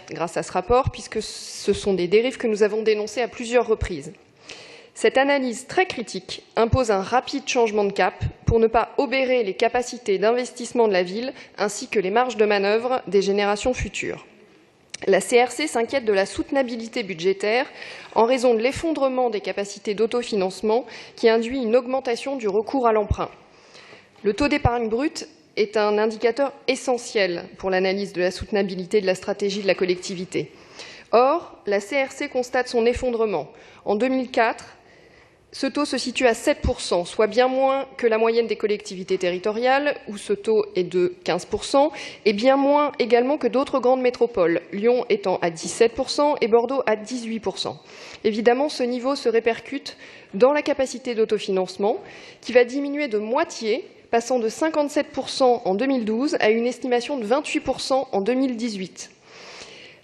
grâce à ce rapport, puisque ce sont des dérives que nous avons dénoncées à plusieurs reprises. Cette analyse très critique impose un rapide changement de cap pour ne pas obérer les capacités d'investissement de la ville ainsi que les marges de manœuvre des générations futures. La CRC s'inquiète de la soutenabilité budgétaire en raison de l'effondrement des capacités d'autofinancement qui induit une augmentation du recours à l'emprunt. Le taux d'épargne brute est un indicateur essentiel pour l'analyse de la soutenabilité de la stratégie de la collectivité. Or, la CRC constate son effondrement. En 2004, ce taux se situe à 7%, soit bien moins que la moyenne des collectivités territoriales, où ce taux est de 15%, et bien moins également que d'autres grandes métropoles, Lyon étant à 17% et Bordeaux à 18%. Évidemment, ce niveau se répercute dans la capacité d'autofinancement, qui va diminuer de moitié, passant de 57% en 2012 à une estimation de 28% en 2018.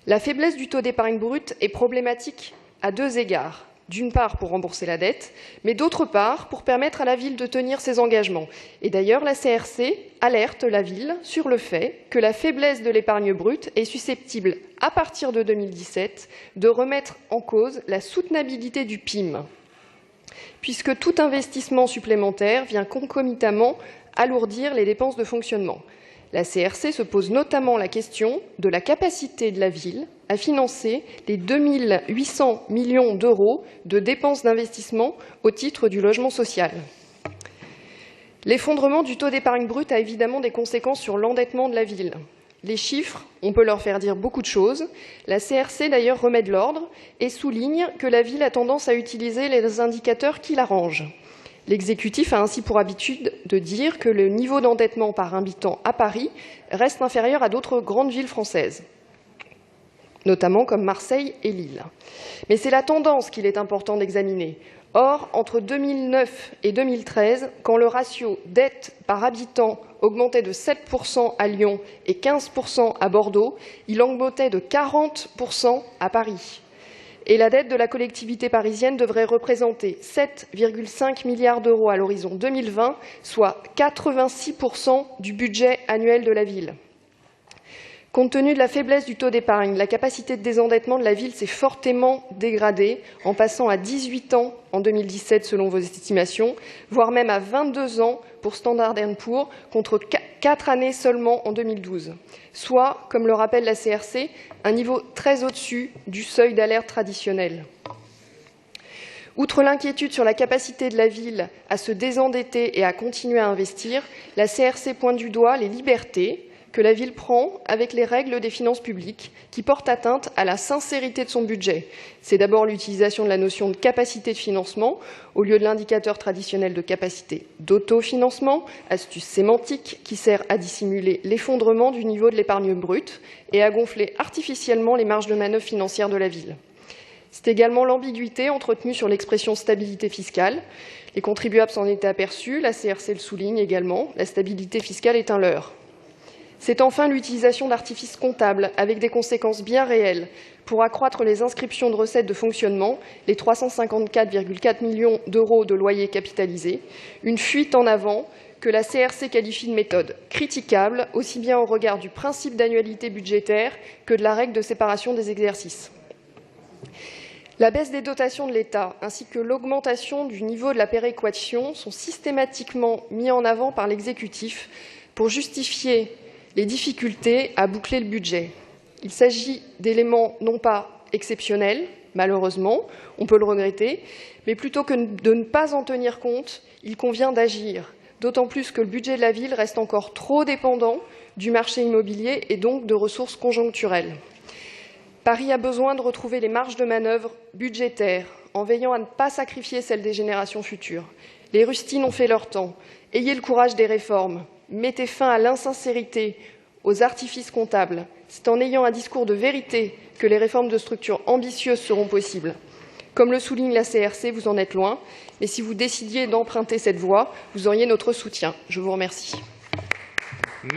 La faiblesse du taux d'épargne brute est problématique à deux égards. D'une part, pour rembourser la dette, mais d'autre part, pour permettre à la ville de tenir ses engagements. Et d'ailleurs, la CRC alerte la ville sur le fait que la faiblesse de l'épargne brute est susceptible, à partir de 2017, de remettre en cause la soutenabilité du PIM, puisque tout investissement supplémentaire vient concomitamment alourdir les dépenses de fonctionnement. La CRC se pose notamment la question de la capacité de la ville à financer les 2 800 millions d'euros de dépenses d'investissement au titre du logement social. L'effondrement du taux d'épargne brute a évidemment des conséquences sur l'endettement de la ville. Les chiffres, on peut leur faire dire beaucoup de choses. La CRC, d'ailleurs, remet de l'ordre et souligne que la ville a tendance à utiliser les indicateurs qui l'arrangent. L'exécutif a ainsi pour habitude de dire que le niveau d'endettement par habitant à Paris reste inférieur à d'autres grandes villes françaises, notamment comme Marseille et Lille. Mais c'est la tendance qu'il est important d'examiner. Or, entre 2009 et 2013, quand le ratio dette par habitant augmentait de 7% à Lyon et 15% à Bordeaux, il augmentait de 40% à Paris. Et la dette de la collectivité parisienne devrait représenter 7,5 milliards d'euros à l'horizon 2020, soit 86% du budget annuel de la ville. Compte tenu de la faiblesse du taux d'épargne, la capacité de désendettement de la ville s'est fortement dégradée, en passant à 18 ans en 2017 selon vos estimations, voire même à 22 ans pour Standard & Poor's, contre 4 années seulement en 2012. Soit, comme le rappelle la CRC, un niveau très au-dessus du seuil d'alerte traditionnel. Outre l'inquiétude sur la capacité de la ville à se désendetter et à continuer à investir, la CRC pointe du doigt les libertés que la ville prend avec les règles des finances publiques qui portent atteinte à la sincérité de son budget. C'est d'abord l'utilisation de la notion de capacité de financement au lieu de l'indicateur traditionnel de capacité d'autofinancement, astuce sémantique qui sert à dissimuler l'effondrement du niveau de l'épargne brute et à gonfler artificiellement les marges de manœuvre financières de la ville. C'est également l'ambiguïté entretenue sur l'expression stabilité fiscale. Les contribuables s'en étaient aperçus, la CRC le souligne également, la stabilité fiscale est un leurre. C'est enfin l'utilisation d'artifices comptables avec des conséquences bien réelles pour accroître les inscriptions de recettes de fonctionnement, les 354,4 millions d'euros de loyers capitalisés, une fuite en avant que la CRC qualifie de méthode critiquable, aussi bien au regard du principe d'annualité budgétaire que de la règle de séparation des exercices. La baisse des dotations de l'État ainsi que l'augmentation du niveau de la péréquation sont systématiquement mis en avant par l'exécutif pour justifier les difficultés à boucler le budget. Il s'agit d'éléments non pas exceptionnels, malheureusement, on peut le regretter, mais plutôt que de ne pas en tenir compte, il convient d'agir, d'autant plus que le budget de la ville reste encore trop dépendant du marché immobilier et donc de ressources conjoncturelles. Paris a besoin de retrouver les marges de manœuvre budgétaires en veillant à ne pas sacrifier celles des générations futures. Les rustines ont fait leur temps. Ayez le courage des réformes. Mettez fin à l'insincérité, aux artifices comptables. C'est en ayant un discours de vérité que les réformes de structure ambitieuses seront possibles. Comme le souligne la CRC, vous en êtes loin, mais si vous décidiez d'emprunter cette voie, vous auriez notre soutien. Je vous remercie.